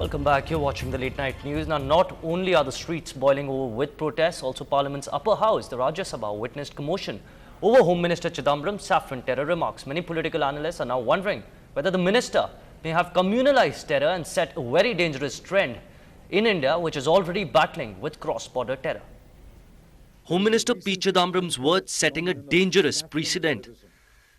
Welcome back. You're watching the late night news. Now, not only are the streets boiling over with protests, also Parliament's upper house, the Rajya Sabha, witnessed commotion over Home Minister Chidambaram's saffron terror remarks. Many political analysts are now wondering whether the minister may have communalized terror and set a very dangerous trend in India, which is already battling with cross-border terror. Home Minister P. Chidambaram's words setting a dangerous precedent.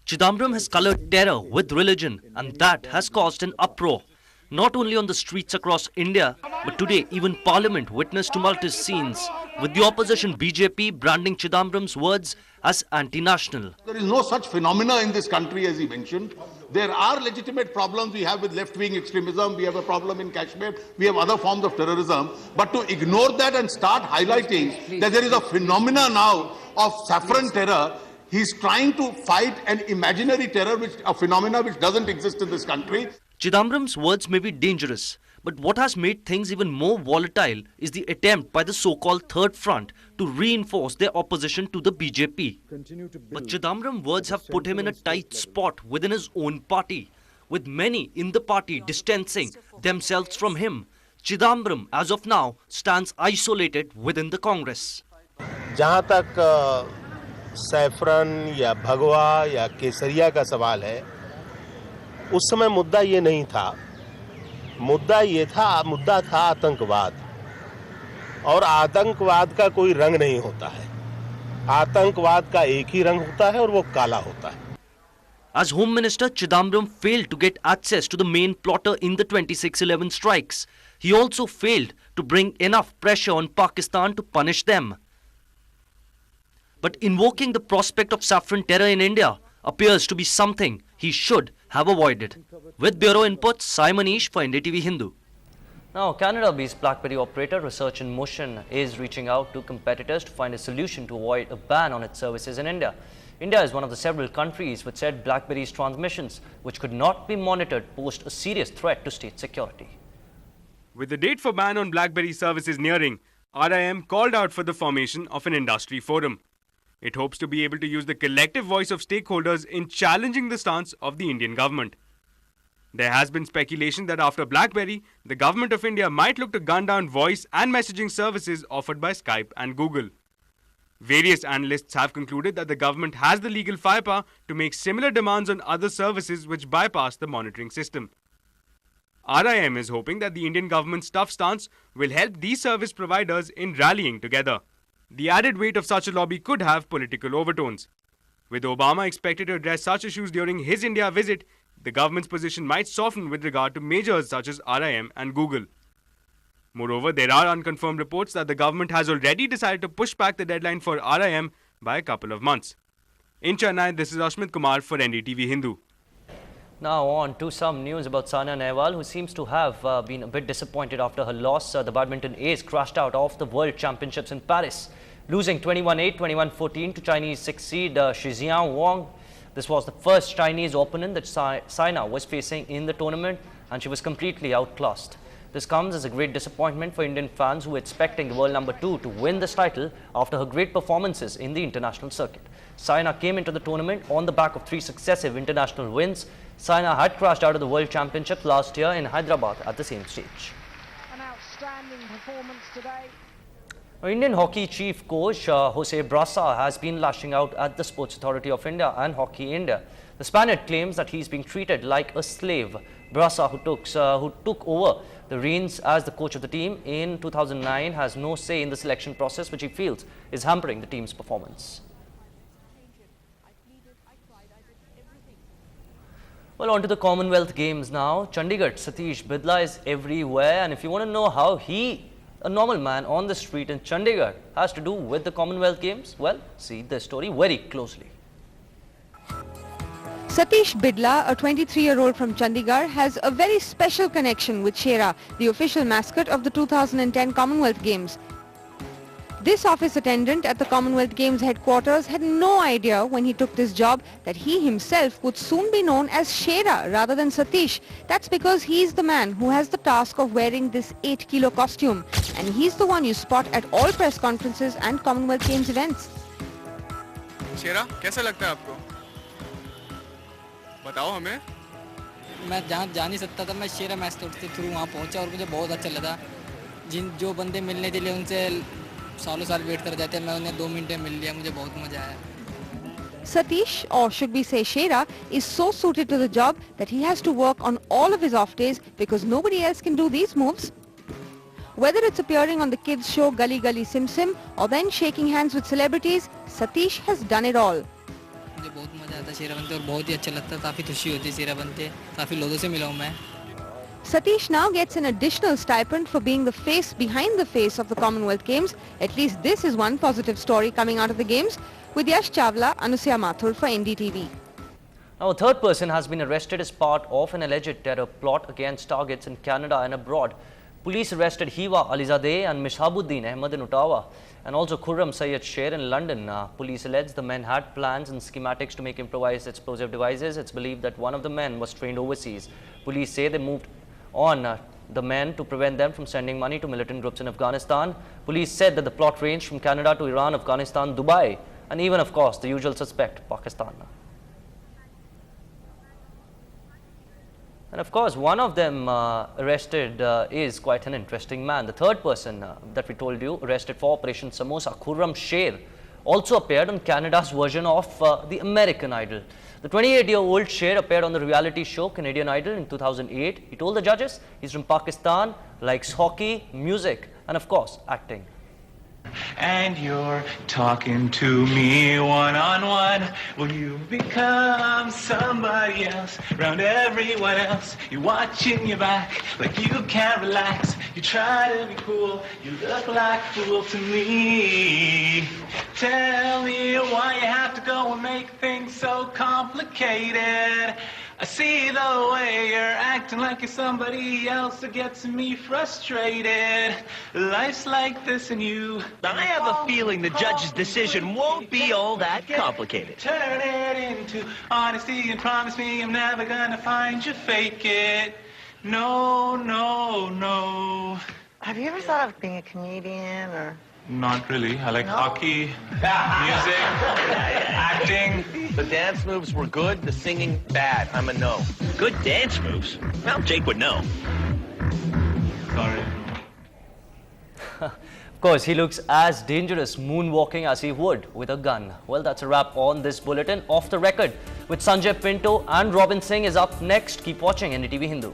Chidambaram has coloured terror with religion, and that has caused an uproar. Not only on the streets across India, but today even Parliament witnessed tumultuous scenes, with the opposition BJP branding Chidambaram's words as anti-national. There is no such phenomena in this country as he mentioned. There are legitimate problems we have with left-wing extremism, we have a problem in Kashmir, we have other forms of terrorism. But to ignore that and start highlighting that there is a phenomena now of saffron terror, he's trying to fight an imaginary terror, a phenomena which doesn't exist in this country. Chidambaram's words may be dangerous, but what has made things even more volatile is the attempt by the so-called Third Front to reinforce their opposition to the BJP. But Chidambaram's words have put him in a tight spot within his own party, with many in the party distancing themselves from him. Chidambaram, as of now, stands isolated within the Congress. जहाँ तक saffron या भगवा या केसरिया का सवाल है, उस समय मुद्दा ये नहीं था. मुद्दा था आतंकवाद. और आतंकवाद का कोई रंग नहीं होता है. आतंकवाद का एक ही रंग होता है और वो काला होता है. As Home Minister, Chidambaram failed to get access to the main plotter in the 26/11 strikes. He also failed to bring enough pressure on Pakistan to punish them. But invoking the prospect of saffron terror in India appears to be something he should have avoided. With Bureau Inputs, Sai Manish for NDTV Hindu. Now, Canada-based BlackBerry operator Research in Motion is reaching out to competitors to find a solution to avoid a ban on its services in India. India is one of the several countries which said BlackBerry's transmissions, which could not be monitored, posed a serious threat to state security. With the date for ban on BlackBerry services nearing, RIM called out for the formation of an industry forum. It hopes to be able to use the collective voice of stakeholders in challenging the stance of the Indian government. There has been speculation that after BlackBerry, the government of India might look to gun down voice and messaging services offered by Skype and Google. Various analysts have concluded that the government has the legal firepower to make similar demands on other services which bypass the monitoring system. RIM is hoping that the Indian government's tough stance will help these service providers in rallying together. The added weight of such a lobby could have political overtones. With Obama expected to address such issues during his India visit, the government's position might soften with regard to majors such as RIM and Google. Moreover, there are unconfirmed reports that the government has already decided to push back the deadline for RIM by a couple of months. In Chennai, this is Ashmit Kumar for NDTV Hindu. Now on to some news about Saina Nehwal, who seems to have been a bit disappointed after her loss. The badminton ace crashed out of the World Championships in Paris, losing 21-8, 21-14 to Chinese 6 seed Shijian Wang. This was the first Chinese opponent that Saina was facing in the tournament, and she was completely outclassed. This comes as a great disappointment for Indian fans who were expecting the world number 2 to win this title after her great performances in the international circuit. Saina came into the tournament on the back of 3 successive international wins. Saina had crashed out of the World Championship last year in Hyderabad at the same stage. An outstanding performance today. Indian hockey chief coach Jose Brasa has been lashing out at the Sports Authority of India and Hockey India. The Spaniard claims that he's being treated like a slave. Brasa, who took over the reins as the coach of the team in 2009, has no say in the selection process, which he feels is hampering the team's performance. Well, on to the Commonwealth Games now. Chandigarh, Satish Bidla is everywhere, and if you want to know how he, a normal man on the street in Chandigarh, has to do with the Commonwealth Games, well, see this story very closely. Satish Bidla, a 23-year-old from Chandigarh, has a very special connection with Shera, the official mascot of the 2010 Commonwealth Games. This office attendant at the Commonwealth Games headquarters had no idea when he took this job that he himself would soon be known as Shera rather than Satish. That's because he's the man who has the task of wearing this 8-kilo costume, and he's the one you spot at all press conferences and Commonwealth Games events. शेरा, कैसा लगता है आपको? बताओ हमें. मैं जहाँ जा नहीं सकता था, मैं शेरा मैस्कट के थ्रू वहाँ पहुँचा और मुझे बहुत अच्छा लगा। जो बंदे मिलने के लिए उनसे सालों साल वेट कर जाते हैं, मैं उन्हें 2 मिनट में मिल लिया, मुझे बहुत मज़ा आया। Satish, or should we say Shera, is so suited to the job that he has to work on all of his off days because nobody else can do these moves. Whether it's appearing on the kids show Gully Gully Sim Sim or then shaking hands with celebrities, Satish has done it all. मुझे बहुत मज़ा आता है शेरा बनते और बहुत ही अच्छा लगता है, काफ़ी खुशी होती है शेरा बनते, काफ़ी लोगों से मिला हूँ मैं। Satish now gets an additional stipend for being the face behind the face of the Commonwealth Games. At least this is one positive story coming out of the Games. With Yash Chawla, Anushya Mathur for NDTV. Now, a third person has been arrested as part of an alleged terror plot against targets in Canada and abroad. Police arrested Hiwa Alizadeh and Mishabuddin Ahmed in Ottawa and also Khurram Syed Sher in London. Police allege the men had plans and schematics to make improvised explosive devices. It's believed that one of the men was trained overseas. Police say they moved on the men to prevent them from sending money to militant groups in Afghanistan. Police said that the plot ranged from Canada to Iran, Afghanistan, Dubai, and even, of course, the usual suspect, Pakistan. And of course, one of them arrested is quite an interesting man. The third person that we told you arrested for Operation Samosa, Khurram Sher, also appeared on Canada's version of the American Idol. The 28-year-old Sher appeared on the reality show Canadian Idol in 2008. He told the judges he's from Pakistan, likes hockey, music, and of course, acting. And you're talking to me one-on-one. Will you become somebody else around everyone else? You're watching your back like you can't relax. You try to be cool, you look like a fool to me. Tell me why you have to go and make things so complicated. I see the way you're acting like you're somebody else that gets me frustrated. Life's like this and you... I have a feeling the judge's decision won't be all that complicated. Turn it into honesty and promise me I'm never gonna find you fake it. No, no, no. Have you ever thought of being a comedian or... Not really. I like hockey, music, acting. The dance moves were good, the singing bad. I'm a no. Good dance moves? Well, Jake would know. Sorry. Of course, he looks as dangerous moonwalking as he would with a gun. Well, that's a wrap on this bulletin. Off the record with Sanjay Pinto and Robin Singh is up next. Keep watching NDTV Hindu.